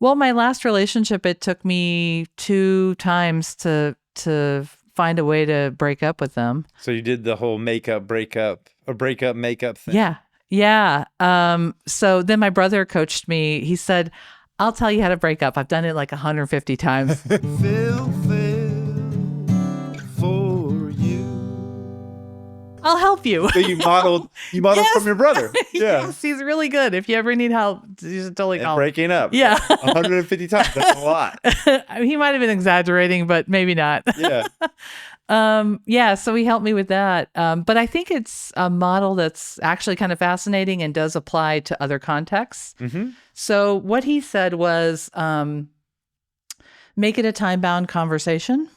Well, my last relationship, it took me 2 times to find a way to break up with them. So you did the whole breakup thing. Yeah. Yeah. So then my brother coached me. He said, I'll tell you how to break up. I've done it like 150 times. Phil for you. I'll help you. So you modeled Yes. from your brother. Yeah. Yes, he's really good. If you ever need help, you should totally And call him. breaking up. Yeah. 150 times. That's a lot. He might have been exaggerating, but maybe not. Yeah. Yeah, so he helped me with that. But I think it's a model that's actually kind of fascinating and does apply to other contexts. Mm-hmm. So what he said was make it a time-bound conversation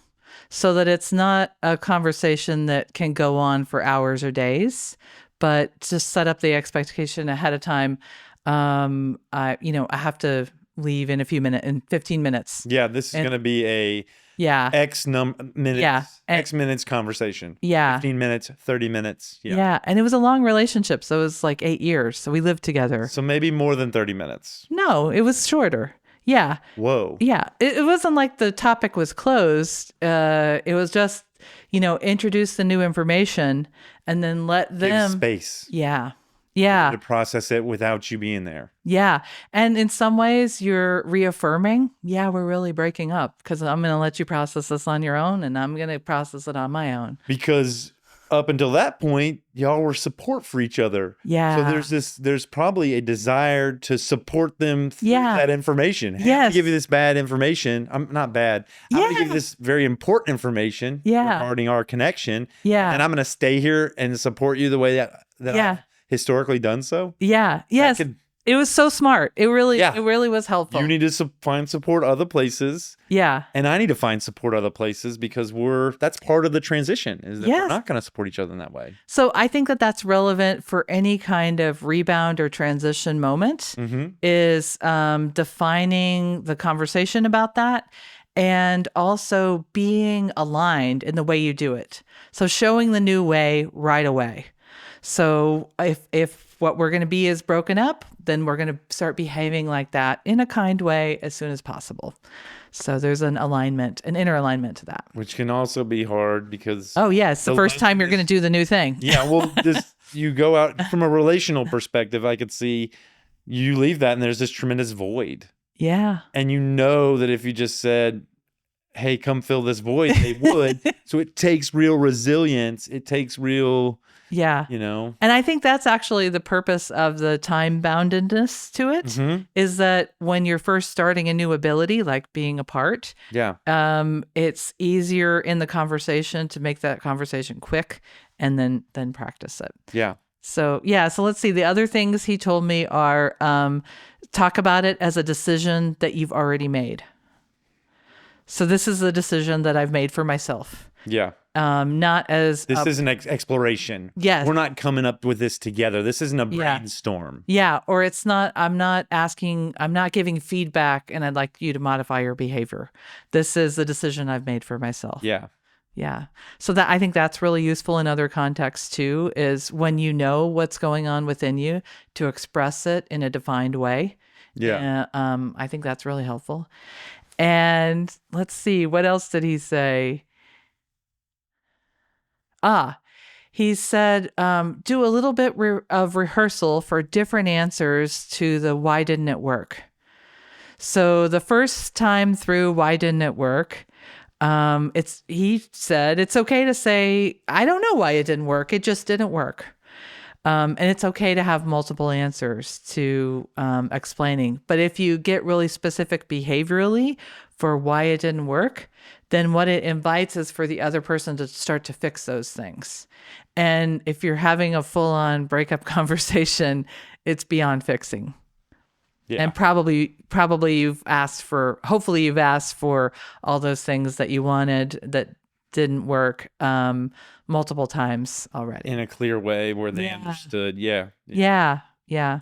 so that it's not a conversation that can go on for hours or days, but just set up the expectation ahead of time. I have to leave in 15 minutes. Yeah, this is going to be a X minutes, X minutes conversation. Yeah. 15 minutes, 30 minutes. Yeah. Yeah. And it was a long relationship. So it was like 8 years. So we lived together. So maybe more than 30 minutes. No, it was shorter. Yeah. Whoa. Yeah. It wasn't like the topic was closed. It was just, introduce the new information and then let them. Give space. Yeah. Yeah. To process it without you being there. Yeah. And in some ways you're reaffirming, we're really breaking up because I'm going to let you process this on your own and I'm going to process it on my own. Because up until that point, y'all were support for each other. Yeah. So there's probably a desire to support them through that information. Hey, I'm going to give you this bad information. I'm not bad. I'm going to give you this very important information regarding our connection. Yeah. And I'm going to stay here and support you the way that I've historically done so. Yeah. Yes. It was so smart. It really was helpful. You need to find support other places. Yeah. And I need to find support other places because that's part of the transition is that we're not going to support each other in that way. So I think that that's relevant for any kind of rebound or transition moment is defining the conversation about that and also being aligned in the way you do it. So showing the new way right away. So if what we're going to be is broken up, then we're going to start behaving like that in a kind way as soon as possible. So there's an inner alignment to that. Which can also be hard because... Oh, yeah. It's the first time you're going to do the new thing. Yeah. Well, you go out from a relational perspective, I could see you leave that and there's this tremendous void. Yeah. And you know that if you just said, hey, come fill this void, they would. So it takes real resilience. It takes real... Yeah. And I think that's actually the purpose of the time boundedness to it is that when you're first starting a new ability, like being apart, it's easier in the conversation to make that conversation quick and then practice it. Yeah. So let's see. The other things he told me are talk about it as a decision that you've already made. So this is a decision that I've made for myself. Yeah. Not as this is an exploration. Yes. We're not coming up with this together. This isn't a brainstorm. Yeah. Or it's not, I'm not giving feedback and I'd like you to modify your behavior. This is the decision I've made for myself. Yeah. Yeah. So that I think that's really useful in other contexts too, is when you know what's going on within you to express it in a defined way. Yeah. I think that's really helpful. And let's see, what else did he say? He said, do a little bit of rehearsal for different answers to the why didn't it work? So the first time through why didn't it work, he said, it's okay to say, I don't know why it didn't work. It just didn't work. And it's okay to have multiple answers to explaining. But if you get really specific behaviorally for why it didn't work, then what it invites is for the other person to start to fix those things. And if you're having a full-on breakup conversation, it's beyond fixing. Yeah. And probably hopefully you've asked for all those things that you wanted that didn't work multiple times already. In a clear way where they understood. Yeah. Yeah.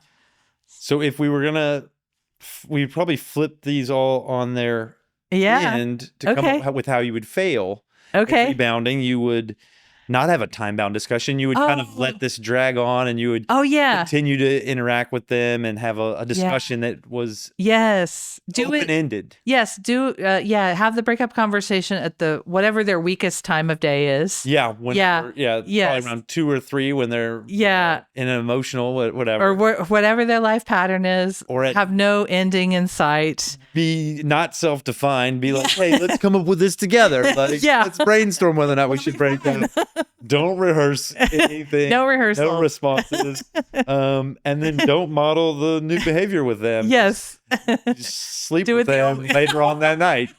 So if we were we'd probably flip these all on their end to come up with how you would fail. Okay. With rebounding, you would not have a time-bound discussion. You would kind of let this drag on, and you would continue to interact with them and have a discussion that was open-ended. Have the breakup conversation at the whatever their weakest time of day is. Probably around 2 or 3 when they're in an emotional whatever, or whatever their life pattern is, or have no ending in sight. Be not self-defined. Be like, hey, let's come up with this together. Like, let's brainstorm whether or not we should break up. Don't rehearse anything. No rehearsal. No responses. And then don't model the new behavior with them. Yes. Just sleep with them later on that night,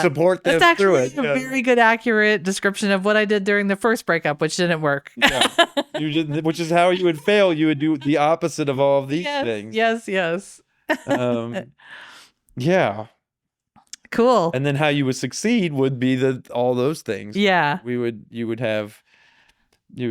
Support them through it. That's actually a very good, accurate description of what I did during the first breakup, which didn't work. Which is how you would fail. You would do the opposite of all of these things. Yes. Cool. And then how you would succeed would be all those things. You would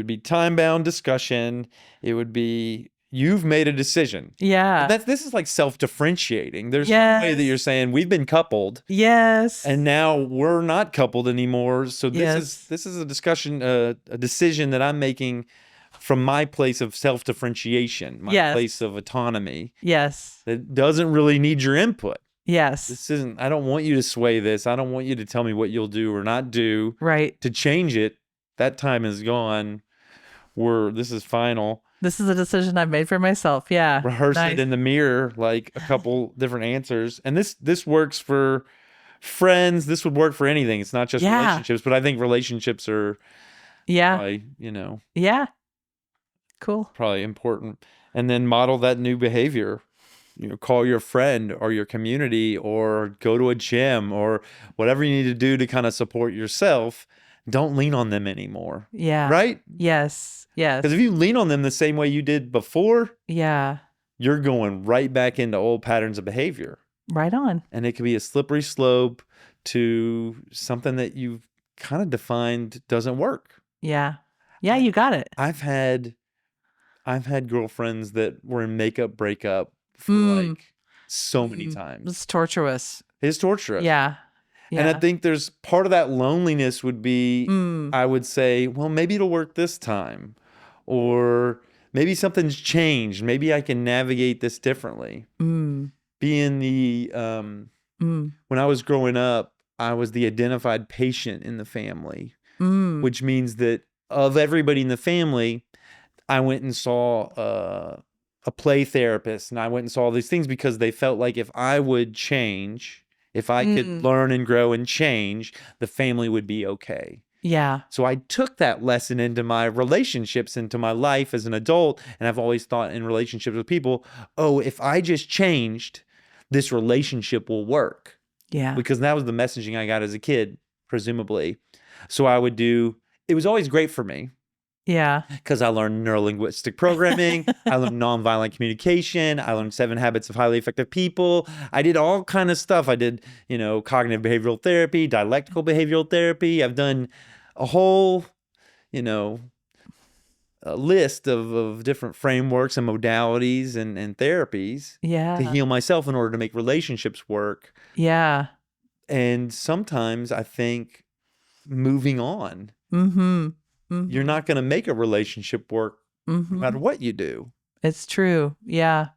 be time-bound discussion. It would be, you've made a decision. This is like self-differentiating. There's some way that you're saying we've been coupled. And now we're not coupled anymore. So this is a discussion, a decision that I'm making from my place of self-differentiation, my place of autonomy. That doesn't really need your input. This isn't, I don't want you to sway this. I don't want you to tell me what you'll do or not do. To change it. That time is gone. This is final. This is a decision I've made for myself. Rehearse it in the mirror, like a couple different answers. And this works for friends. This would work for anything. It's not just relationships, but I think relationships are probably, cool. Probably important. And then model that new behavior. Call your friend or your community or go to a gym or whatever you need to do to kind of support yourself. Don't lean on them anymore. Right? Yes. Because if you lean on them the same way you did before, you're going right back into old patterns of behavior. Right on. And it could be a slippery slope to something that you've kind of defined doesn't work. Yeah, you got it. I've had girlfriends that were in makeup breakup for like so many times. It's torturous. It's torturous. Yeah. And I think there's part of that loneliness would be, I would say, well, maybe it'll work this time. Or maybe something's changed. Maybe I can navigate this differently. Being the, when I was growing up, I was the identified patient in the family, which means that of everybody in the family, I went and saw a play therapist, and I went and saw all these things because they felt like if I would change, if I could learn and grow and change, the family would be okay. So I took that lesson into my relationships, into my life as an adult, and I've always thought in relationships with people, oh, if I just changed, this relationship will work. Because that was the messaging I got as a kid, presumably. So I would do, it was always great for me. Because I learned Neuro Linguistic Programming, I learned nonviolent communication, I learned 7 Habits of Highly Effective People. I did all kind of stuff. I did, cognitive behavioral therapy, dialectical behavioral therapy. I've done a whole, a list of different frameworks and modalities and therapies to heal myself in order to make relationships work. And sometimes I think moving on. You're not going to make a relationship work no matter what you do. It's true. Yeah.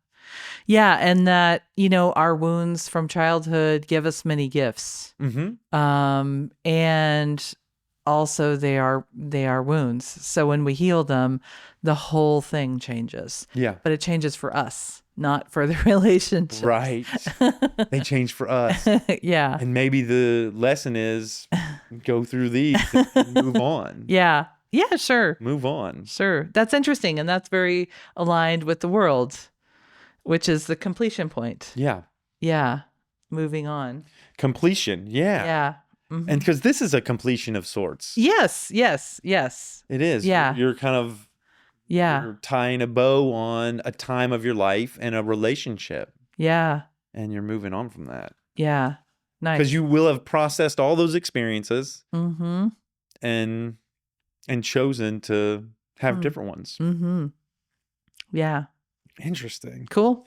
And that, our wounds from childhood give us many gifts. And also they are wounds. So when we heal them, the whole thing changes. But it changes for us, not for the relationship. Right. They change for us. And maybe the lesson is go through these and move on. Yeah, sure. Move on. Sure. That's interesting. And that's very aligned with the world, which is the completion point. Yeah. Moving on. Completion. Yeah. And because this is a completion of sorts. Yes. It is. You're kind of you're tying a bow on a time of your life and a relationship. And you're moving on from that. Nice. Because you will have processed all those experiences. And chosen to have different ones. Yeah. Interesting. Cool.